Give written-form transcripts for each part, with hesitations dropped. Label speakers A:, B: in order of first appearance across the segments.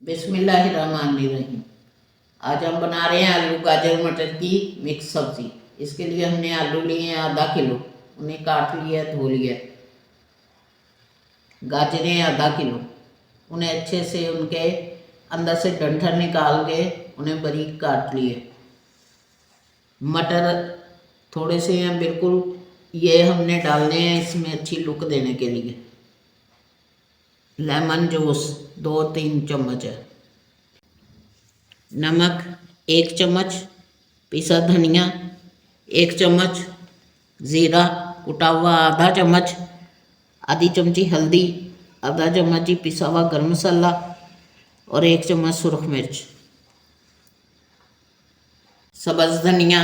A: बिस्मिल्लाहिर्रहमानिर्रहीम। आज हम बना रहे हैं आलू गाजर मटर की मिक्स सब्जी। इसके लिए हमने आलू लिए हैं आधा किलो, उन्हें काट लिया धो लिया। गाजरें आधा किलो, उन्हें अच्छे से उनके अंदर से डंठल निकाल के उन्हें बारीक काट लिए। मटर थोड़े से हैं बिल्कुल, ये हमने डालने हैं इसमें अच्छी लुक देने के लिए। लेमन जूस 2-3 चम्मच है। नमक 1 चम्मच, पिसा धनिया 1 चम्मच, ज़ीरा कुटा हुआ आधा चम्मच, आधी चमची हल्दी, आधा चम्मच ही पिसा हुआ गर्म मसाला और 1 चम्मच सुरख मिर्च। सब्ज़ धनिया,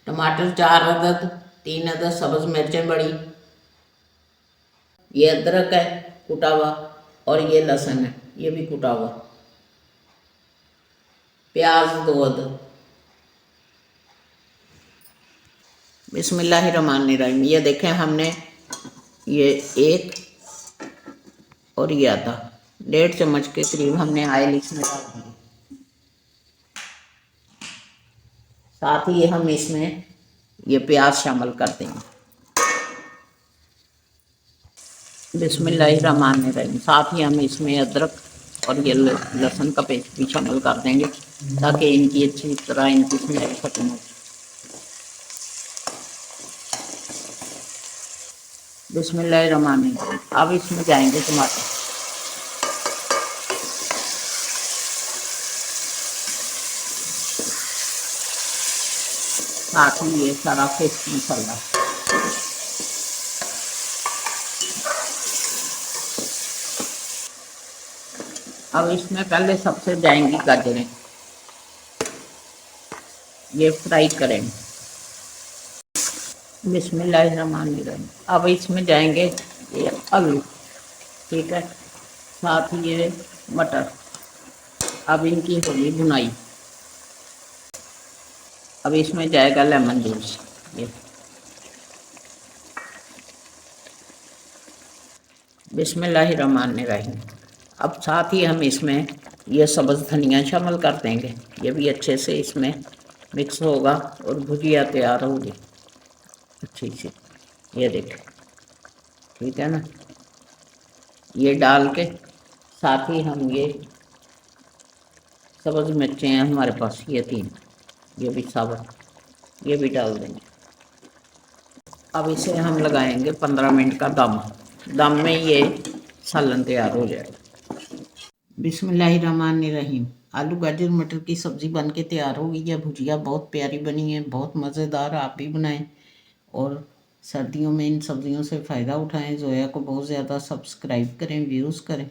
A: टमाटर 4 अदद, 3 अदद सब्ज़ मिर्चें बड़ी, ये अदरक है कुटा हुआ और ये लहसुन है, ये भी कुटा हुआ। प्याज 2 अदद। बिस्मिल्लाहिर्रहमानिर्रहीम। ये देखें हमने ये 1 और ये आधा 1.5 चम्मच के करीब हमने ऑयल इसमें डाल दिया। साथ ही हम इसमें ये प्याज शामिल कर देंगे। बिस्मिल्लाहिर्रहमानिर्रहीम। साथ ही हम इसमें अदरक और ये लहसुन का पेस्ट भी शामिल कर देंगे ताकि इनकी अच्छी तरह इनकी स्मेल खत्म हो। बिस्मिल्लाहिर्रहमानिर्रहीम। अब इसमें जाएंगे टमाटर। साथ ही ये सारा पेस्ट मसाला। अब इसमें पहले सबसे जाएंगी गाजरें, ये फ्राई करेंगे। बिस्मिल्लाहिर्रहमानिर्रहीम। अब इसमें जाएंगे ये आलू, ठीक है, साथ ही ये मटर। अब इनकी होगी भुनाई। अब इसमें जाएगा लेमन जूस, ये। बिस्मिल्लाहिर्रहमानिर्रहीम। अब साथ ही हम इसमें ये सब्ज़ धनिया शामिल कर देंगे, ये भी अच्छे से इसमें मिक्स होगा और भुजिया तैयार होगी अच्छी सी। ये देखें, ठीक है ना। ये डाल के साथ ही हम ये सब्ज़ मिर्चें हैं हमारे पास, ये 3, ये भी साबुत, ये भी डाल देंगे। अब इसे हम लगाएंगे 15 मिनट का दम। दम में ये सालन तैयार हो जाएगा। बिस्मिल्लाहिर्रहमानिर्रहीम। आलू गाजर मटर की सब्ज़ी बन के तैयार हो गई है। भुजिया बहुत प्यारी बनी है, बहुत मज़ेदार। आप भी बनाएं और सर्दियों में इन सब्जियों से फ़ायदा उठाएं। जोया को बहुत ज़्यादा सब्सक्राइब करें, व्यूज़ करें।